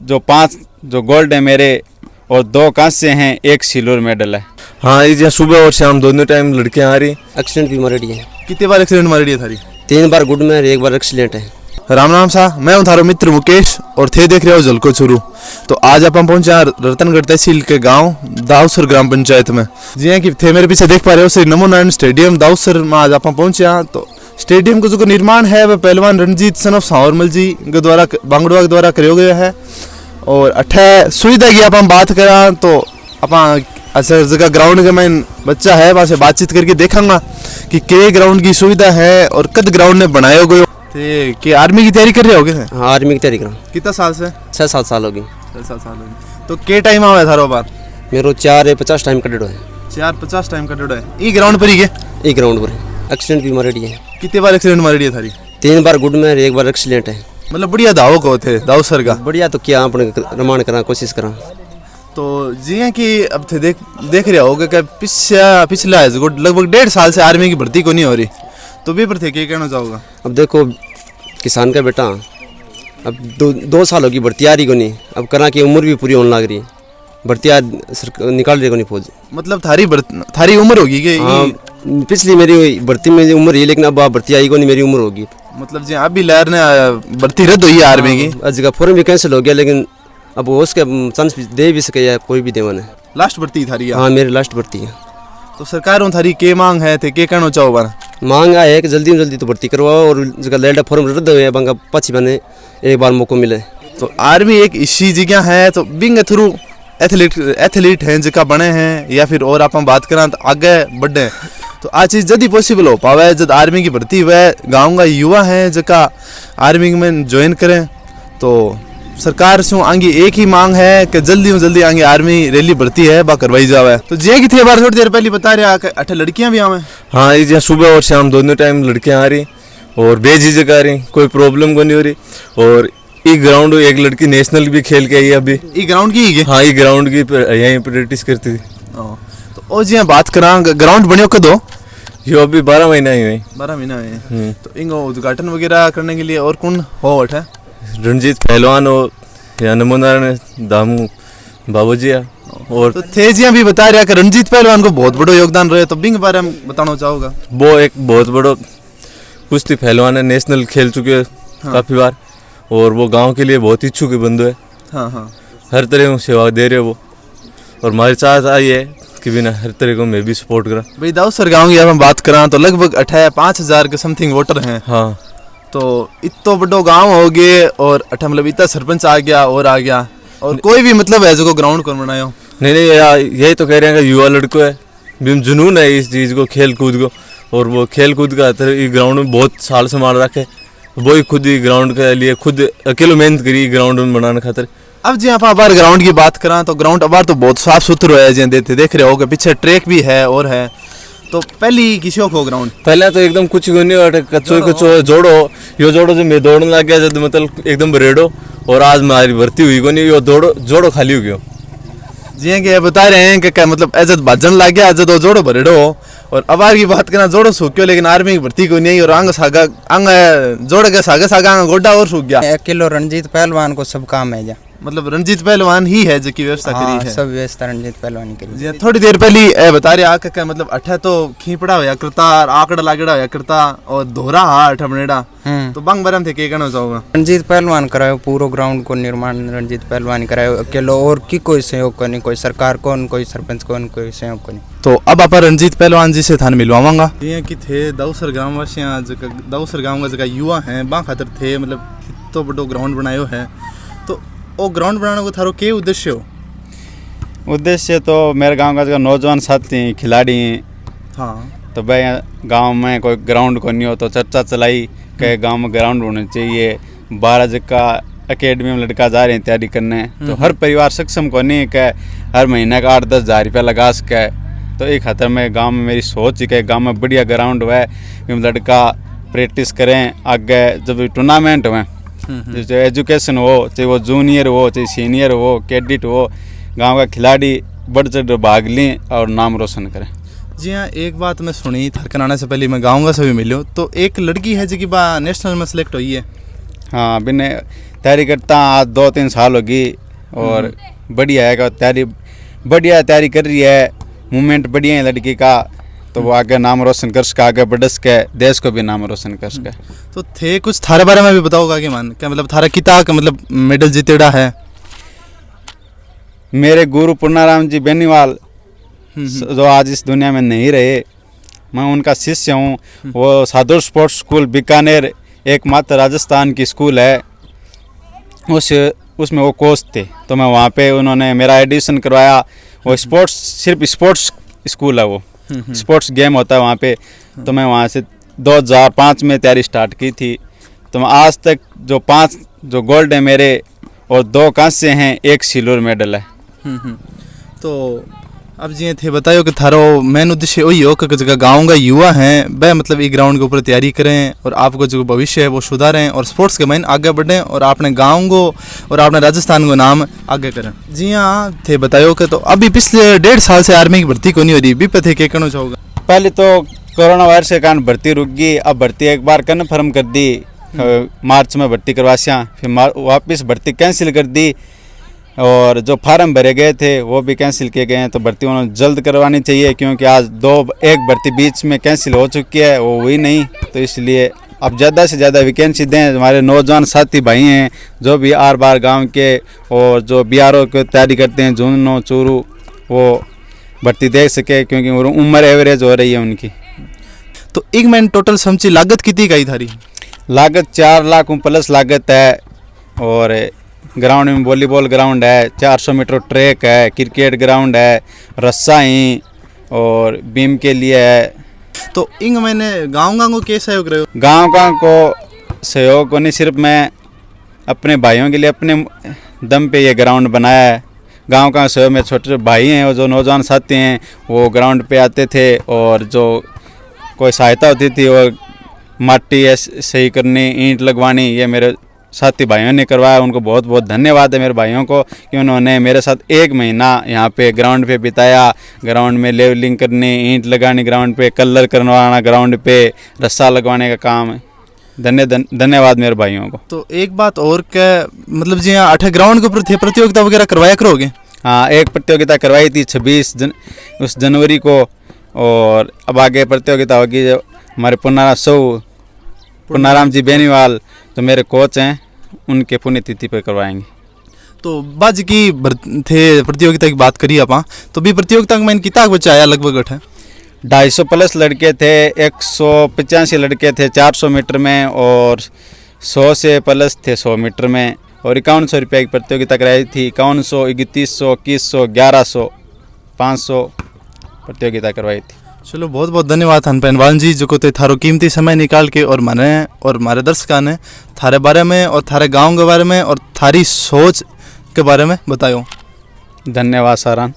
जो 5 जो गोल्ड है मेरे और 2 कांस्य हैं, 1 सिल्वर मेडल है। हाँ, ये सुबह और शाम दोनों टाइम लड़कियां आ रही। एक्सीडेंट भी मरड़ी है। कितने बार एक्सीडेंट मारी है थारी? 3 बार गुड में और 1 बार एक्सीडेंट है। राम राम सा, मैं हूं थारो मित्र मुकेश और थे देख रहे हो झलको चुरू। तो आज अपन पहुंचे रतनगढ़ तहसील के गांव दाऊसर ग्राम पंचायत में। जी कि थे मेरे पीछे देख पा रहे हो श्री नमो नारायण स्टेडियम दाऊसर में आज अपन पहुंचे। तो स्टेडियम का जो निर्माण है वह पहलवान रणजीत सन ऑफ सांवरमल जी के द्वारा बांगड़वा के द्वारा करो गया है। और अठे सुविधा की अपन बात करा तो अपन अच्छा जगह ग्राउंड के में बच्चा है वहाँ से बातचीत करके देखांगा कि के ग्राउंड की सुविधा है और कद ग्राउंड ने बनाया गयो। कि आर्मी की तैयारी कर रहे होगे? हाँ, आर्मी की तैयारी करा। कितना साल से? 6-7 साल हो गई। 6-7 साल हो गए। तो के टाइम आवे थारो बार? मेरो 4-50 टाइम कटेडो है। 4-50 टाइम कटेडो है। ई ग्राउंड पर ही के? ई ग्राउंड पर एक्सीडेंट भी मरड़ी है। कितने बार एक्सीडेंट मारी है थारी? 3 बार गुड में और 1 बार एक्सीडेंट है। मतलब बढ़िया दावो को थे दाऊ सर का? बढ़िया तो क्या अपने रमान करा कोशिश करा। तो जी कि अब थे देख रहे होगे कि पिछला है लगभग 1.5 साल से आर्मी की भर्ती को नहीं हो रही। तो भी पर थे क्या कहना चाहोगा? अब देखो किसान का बेटा अब 2 साल होगी भर्ती आ रही को नहीं। अब करा की उम्र भी पूरी होने लग रही है, भर्ती निकाल रही को नहीं फौज। मतलब थारी उम्र होगी कि? हाँ, पिछली मेरी भर्ती में उम्र है लेकिन अब भर्ती आई को नहीं, मेरी उम्र होगी। मतलब जी आप भी लहर ने भर्ती रद्द हुई है आर्मी की? आज का फॉर्म भी कैंसिल हो गया लेकिन अब वो उसके चांस दे भी सके या कोई भी देवन है। लास्ट भर्ती थारी? हाँ, मेरी लास्ट भर्ती है। तो सरकार थारी के मांग है थे के कहना चाहो बार? मांग है कि जल्दी में जल्दी तो भर्ती करवाओ और जगह लेल्डा फॉर्म रद्द हुए बंगा पाछी बने एक बार मौका मिले। तो आर्मी एक इसी जगह है तो बिंग थ्रू एथलीट हैं जिका बने हैं या फिर और आप बात करा तो आगे बढ़े तो आ चीज़ जल्दी पॉसिबल हो पावे जब आर्मी की भर्ती हुए। गाँव का युवा हैं जिका आर्मी में ज्वाइन करें। तो सरकार से आगे एक ही मांग है कि जल्दी में जल्दी आगे आर्मी रैली भर्ती है बा करवाई जावे। तो जे की थे बार थोड़ी देर पहले बता रहे कि 8 लड़कियां भी आवे। हाँ, ये सुबह और शाम दोनों टाइम लड़कियां आ रही और बेझिझक आ रही, कोई प्रॉब्लम को नहीं हो रही। और ई ग्राउंड एक लड़की नेशनल भी खेल के आई है अभी। ई ग्राउंड की ही? हाँ, ई ग्राउंड की यहीं प्रैक्टिस करती थी। तो ओ जी बात करा ग्राउंड बनियो कदो? यो अभी 12 महीना ही हुई। 12 महीना हुए। तो इनको उद्घाटन वगैरह करने के लिए और कौन हो है? रणजीत पहलवान हो या नमो नारायण दामू बाबूजी और तो तेजियां भी बता रहा कि रणजीत पहलवान को बहुत बड़ा योगदान रहे। तो बिंग बारे में बताना चाहोगा? वो एक बहुत बड़ा कुश्ती पहलवान है, नेशनल खेल चुके हैं काफ़ी बार और वो गांव के लिए बहुत इच्छुक बंधु है। हाँ हाँ, हर तरह की सेवा दे रहे वो और हमारी चाहत आई है कि बिना हर तरह को मैं भी सपोर्ट करा। भाई दाऊसर गाँव की अब हम बात करा तो लगभग 5,000 के समथिंग वोटर हैं। हाँ, तो इतो बड़ो गांव हो गए और मतलब इतना सरपंच आ गया और और कोई भी मतलब है जो ग्राउंड कौन बनायो? नहीं यही तो कह रहे हैं कि युवा लड़को है, भी जुनून है इस चीज़ को, खेल कूद को। और वो खेल कूद का ग्राउंड में बहुत साल संभाल रखे, वो ही खुद ही ग्राउंड के लिए खुद अकेले मेहनत करी ग्राउंड में बनाने खातिर। अब जी आप बार ग्राउंड की बात करा तो ग्राउंड अब तो बहुत साफ सुथरा है जी देख रहे हो कि पीछे ट्रैक भी है और है। तो पहली किसी को ग्राउंड पहले तो एकदम कुछ नहीं कच्चो जोड़ो यो जोड़ो जो मैं दौड़ने लग गया जब मतलब एकदम रेडो और आज हमारी भर्ती हुई को नहीं यो जोड़ो खाली हो गया। जी कि बता रहे हैं कि मतलब ऐसा भाजन लग गया जब जोड़ो भरेडो और अबार की बात करना जोड़ो सूख गयो लेकिन आर्मी की भर्ती को नहीं और आंग जोड़ के सागा गोड्डा और सूख गया। 1 किलो रणजीत पहलवान को सब काम है जा, मतलब रणजीत पहलवान ही है जो की व्यवस्था करी है। सब व्यवस्था रणजीत पहलवान करी जी। थोड़ी देर पहले बता रहे आके का मतलब अठा तो खीपड़ा होया करता आकड़ा लागेड़ा होया करता और दोहरा अठा बनेड़ा। तो बंग बरम थे के कहना चाहोगा? रणजीत पहलवान करायो पूरो ग्राउंड को निर्माण रणजीत पहलवान करायो अकेलो और की कोई सहयोग को नहीं, कोई सरकार को कोई सरपंच को कोई सहयोग को नहीं। तो अब आप रणजीत पहलवान जी से थाने मिलवाऊंगा। ये कि थे दाऊसर गांव वासियां दाऊसर गांव का जगह युवा हैं बा खातर थे मतलब तो बड़ो ग्राउंड बनायो है। तो वो ग्राउंड बनाने को थारो के उद्देश्य हो? उद्देश्य तो मेरे गांव का नौजवान साथी खिलाड़ी हैं। हाँ, तो भाई गांव में कोई ग्राउंड को नहीं हो तो चर्चा चलाई कि गांव में ग्राउंड होना चाहिए। 12 जगह अकेडमी में लड़का जा रहे हैं तैयारी करने। तो हर परिवार सक्षम को नहीं कि हर महीने का 8-10 हज़ार रुपया लगा सके। तो एक खातर में गांव में मेरी सोच है कि गांव में बढ़िया ग्राउंड हुआ लड़का प्रैक्टिस करें आगे जब टूर्नामेंट हुए चाहे एजुकेशन हो चाहे वो जूनियर हो चाहे सीनियर हो कैडेट हो गांव का खिलाड़ी बढ़ चढ़ भाग लें और नाम रोशन करें। जी हाँ, एक बात मैं सुनी थरकन आने से पहले मैं गाँव का सभी मिलो तो एक लड़की है जो कि बा नेशनल में सेलेक्ट हुई है। हाँ बिने तैयारी करता आज 2-3 साल होगी और बढ़िया है तैयारी कर रही है। मूवमेंट बढ़िया है लड़की का, तो वो आगे नाम रोशन कर सके, आगे बढ़ सके, देश को भी नाम रोशन कर सके। तो थे कुछ थारे बारे में भी बताओगा कि मान क्या मतलब थारा किता का मतलब मेडल जीतेड़ा है? मेरे गुरु पूर्णाराम जी बेनीवाल जो आज इस दुनिया में नहीं रहे, मैं उनका शिष्य हूँ। वो साधुर स्पोर्ट्स स्कूल बीकानेर एकमात्र राजस्थान की स्कूल है, उसमें वो कोच थे। तो मैं वहाँ पे उन्होंने मेरा एडिशन करवाया। वो सिर्फ स्पोर्ट्स स्कूल है, वो स्पोर्ट्स गेम होता है वहाँ पे। तो मैं वहाँ से 2005 में तैयारी स्टार्ट की थी। तो मैं आज तक जो 5 गोल्ड है मेरे और 2 कांस्य हैं, 1 सिल्वर मेडल है। तो अब जी थे बतायो कि थारो मेन उद्देश्य वही हो कि जगह गाँव का युवा हैं वह मतलब ये ग्राउंड के ऊपर तैयारी करें और आपको जो भविष्य है वो सुधारें और स्पोर्ट्स के मेन आगे बढ़ें और अपने गाँव को और अपने राजस्थान को नाम आगे करें। जी हाँ थे बतायो कि तो अभी पिछले 1.5 साल से आर्मी की भर्ती को नहीं हो रही, भी पते क्या कहना चाहोगा? पहले तो कोरोना वायरस के कारण भर्ती रुक गई, अब भर्ती एक बार कन्फर्म कर दी, मार्च में भर्ती करवासियाँ, फिर वापस भर्ती कैंसिल कर दी और जो फार्म भरे गए थे वो भी कैंसिल किए गए हैं। तो भर्ती उन्होंने जल्द करवानी चाहिए, क्योंकि आज 1 भर्ती बीच में कैंसिल हो चुकी है, वो हुई नहीं। तो इसलिए अब ज़्यादा से ज़्यादा वैकेंसी दें। हमारे नौजवान साथी भाई हैं जो भी आर बार गाँव के और जो BRO की तैयारी करते हैं, झुंझुनू चूरू, वो भर्ती दे सके, क्योंकि उम्र एवरेज हो रही है उनकी। तो एक मैन टोटल समझी लागत कितनी का थारी? लागत 4 लाख प्लस लागत है। और ग्राउंड में वॉलीबॉल ग्राउंड है, 400 मीटर ट्रैक है, क्रिकेट ग्राउंड है, रस्सा ही और बीम के लिए है। तो इंग मैंने गाँव को कैसे सहयोग रहे हो? गाँव को सहयोग को नहीं, सिर्फ मैं अपने भाइयों के लिए अपने दम पे ये ग्राउंड बनाया है। गांव का सहयोग में छोटे भाई हैं और जो नौजवान साथी हैं वो ग्राउंड पे आते थे और जो कोई सहायता होती थी और माटी सही करनी, ईंट लगवानी, ये मेरे साथी भाइयों ने करवाया। उनको बहुत बहुत धन्यवाद है मेरे भाइयों को कि उन्होंने मेरे साथ 1 महीना यहाँ पे ग्राउंड पे बिताया। ग्राउंड में लेवलिंग करनी, ईंट लगानी, ग्राउंड पे कलर करवाना, ग्राउंड पे रस्सा लगवाने का काम है। धन्यवाद मेरे भाइयों को। तो एक बात और क्या मतलब जी हाँ 8 ग्राउंड के ऊपर थे प्रतियोगिता वगैरह करवाया करोगे? हाँ, एक प्रतियोगिता करवाई थी 26 जनवरी को और अब आगे प्रतियोगिता होगी। जो हमारे पूर्णाराम जी बेनीवाल जो मेरे कोच हैं उनके पुण्यतिथि पर करवाएंगे। तो बाज की थे प्रतियोगिता की बात करिए आप, तो भी प्रतियोगिता में मैंने कितना बच्चा आया लगभग है? 250 प्लस लड़के थे, 185 लड़के थे 400 मीटर में और 100 से प्लस थे 100 मीटर में। और 5100 रुपये की प्रतियोगिता कराई थी। 5100, 3100, 2100, 1100, 500 प्रतियोगिता करवाई थी। चलो बहुत बहुत धन्यवाद हन पहलवान जी जो को ते थारो कीमती समय निकाल के और मैंने और हमारे दर्शकों ने थारे बारे में और थारे गांव के बारे में और थारी सोच के बारे में बतायो। धन्यवाद सारान।